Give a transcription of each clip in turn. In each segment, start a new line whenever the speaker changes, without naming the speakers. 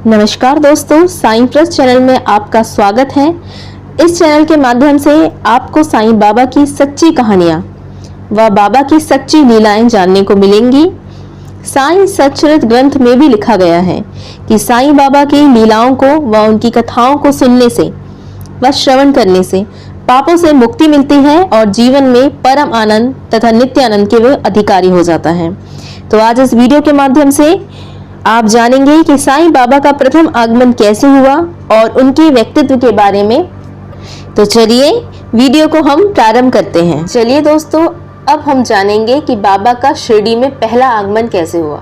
नमस्कार दोस्तों, Sai plus channel में आपका स्वागत है। इस चैनल के माध्यम से आपको साईं बाबा की सच्ची कहानियां व बाबा की सच्ची लीलाएं जानने को मिलेंगी। साईं सच्चरित्र ग्रंथ में भी लिखा गया है कि साईं बाबा की लीलाओं को व उनकी कथाओं को सुनने से व श्रवण करने से पापों से मुक्ति मिलती है और जीवन में परम आनंद तथा नित्य आनंद के वे अधिकारी हो जाता है। तो आज इस वीडियो के माध्यम से आप जानेंगे कि साईं बाबा का प्रथम आगमन कैसे हुआ और उनके व्यक्तित्व के बारे में। तो चलिए वीडियो को हम प्रारंभ करते हैं। चलिए दोस्तों, अब हम जानेंगे कि बाबा का शिरडी में पहला आगमन कैसे हुआ।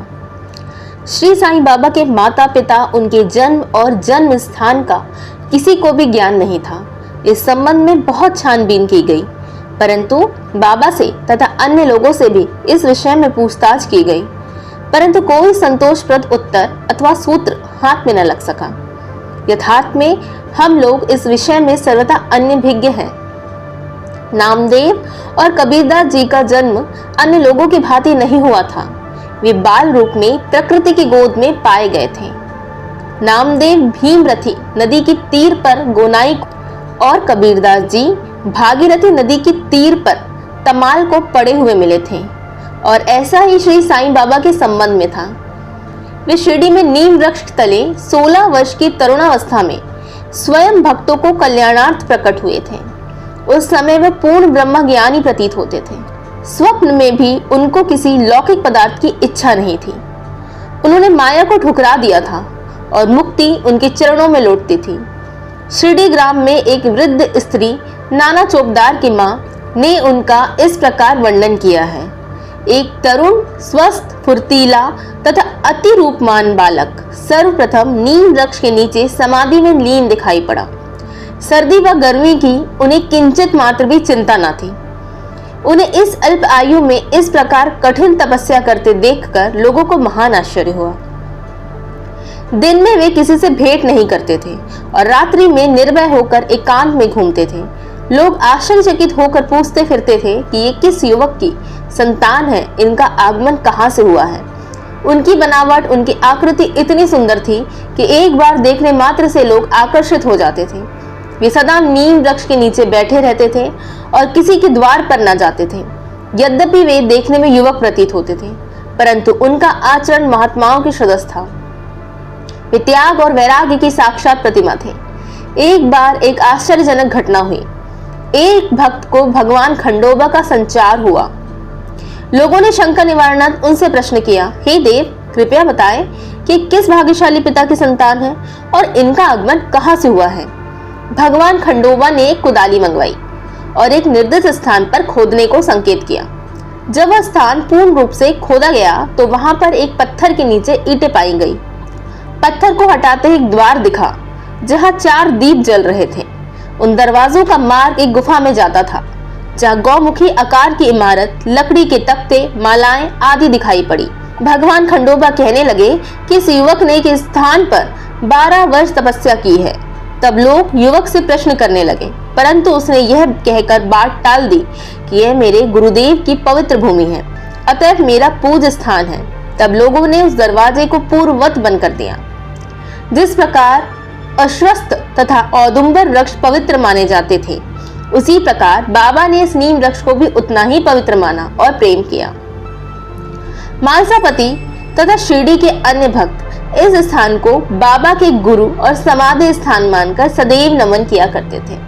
श्री साईं बाबा के माता पिता, उनके जन्म और जन्म स्थान का किसी को भी ज्ञान नहीं था। इस संबंध में बहुत छानबीन की गई, परंतु बाबा से तथा अन्य लोगों से भी इस विषय में पूछताछ की गई, परंतु कोई संतोषप्रद उत्तर अथवा सूत्र हाथ में न लग सका। यथार्थ में हम लोग इस विषय में सर्वथा अनभिज्ञ हैं। नामदेव और कबीरदास जी का जन्म अन्य लोगों की भांति नहीं हुआ था। वे बाल रूप में प्रकृति की गोद में पाए गए थे। नामदेव भीमरथी नदी की तीर पर गोनाई और कबीरदास जी भागीरथी नदी की तीर पर तमाल को पड़े हुए मिले थे। और ऐसा ही श्री साईं बाबा के संबंध में था। वे शिरडी में नीम वृक्ष तले 16 वर्ष की तरुणावस्था में स्वयं भक्तों को कल्याणार्थ प्रकट हुए थे। उस समय वे पूर्ण ब्रह्म ज्ञानी प्रतीत होते थे। स्वप्न में भी उनको किसी लौकिक पदार्थ की इच्छा नहीं थी। उन्होंने माया को ठुकरा दिया था और मुक्ति उनके चरणों में लौटती थी। शिरडी ग्राम में एक वृद्ध स्त्री नाना चौकदार की मां ने उनका इस प्रकार वर्णन किया है। एक तरुण, स्वस्थ, फुर्तीला तथा अति रूपमान बालक सर्वप्रथम नीम वृक्ष के नीचे समाधि में लीन दिखाई पड़ा। सर्दी व गर्मी की उन्हें किंचित मात्र भी चिंता न थी। उन्हें इस अल्प आयु में इस प्रकार कठिन तपस्या करते देखकर लोगों को महान आश्चर्य हुआ। दिन में वे किसी से भेंट नहीं करते थे और रात्रि में निर्भय होकर एकांत में घूमते थे। लोग आश्चर्यचकित होकर पूछते फिरते थे कि ये किस युवक की संतान है, इनका आगमन कहाँ से हुआ है। उनकी बनावट, उनकी आकृति इतनी सुंदर थी कि एक बार देखने मात्र से लोग आकर्षित हो जाते थे। वे सदा नीम वृक्ष के नीचे बैठे रहते थे और किसी के द्वार पर न जाते थे। यद्यपि वे देखने में युवक प्रतीत होते थे, परंतु उनका आचरण महात्माओं के सदृश था। वे त्याग और वैराग्य की साक्षात प्रतिमा थे। एक बार एक आश्चर्यजनक घटना हुई। एक भक्त को भगवान खंडोबा का संचार हुआ। लोगों ने शंका निवारणार्थ उनसे प्रश्न किया, हे देव, कृपया बताएं कि किस भाग्यशाली पिता की संतान है और इनका आगमन कहाँ से हुआ है। भगवान खंडोबा ने एक कुदाली मंगवाई और एक निर्दिष्ट स्थान पर खोदने को संकेत किया। जब वह स्थान पूर्ण रूप से खोदा गया तो वहां पर एक पत्थर के नीचे ईंटें पाई गई। पत्थर को हटाते ही एक द्वार दिखा जहां 4 दीप जल रहे थे। उन दरवाजों का मार्ग एक गुफा में जाता था, जहाँ गौमुखी आकार की इमारत, लकड़ी के तख्ते, मालाएं आदि दिखाई पड़ी। भगवान खंडोबा कहने लगे कि इस युवक ने इस स्थान पर 12 वर्ष तपस्या की है। तब लोग युवक से प्रश्न करने लगे, परंतु उसने यह कहकर बात टाल दी कि यह मेरे गुरुदेव की पवित्र भूमि है, अतएव मेरा पूज्य स्थान है। तब लोगों ने उस दरवाजे को पूर्ववत बंद कर दिया। जिस प्रकार अश्वत्थ तथा औदुंबर वृक्ष पवित्र माने जाते थे, उसी प्रकार बाबा ने इस नीम वृक्ष को भी उतना ही पवित्र माना और प्रेम किया। मानसापति तथा शिरडी के अन्य भक्त इस स्थान को बाबा के गुरु और समाधि स्थान मानकर सदैव नमन किया करते थे।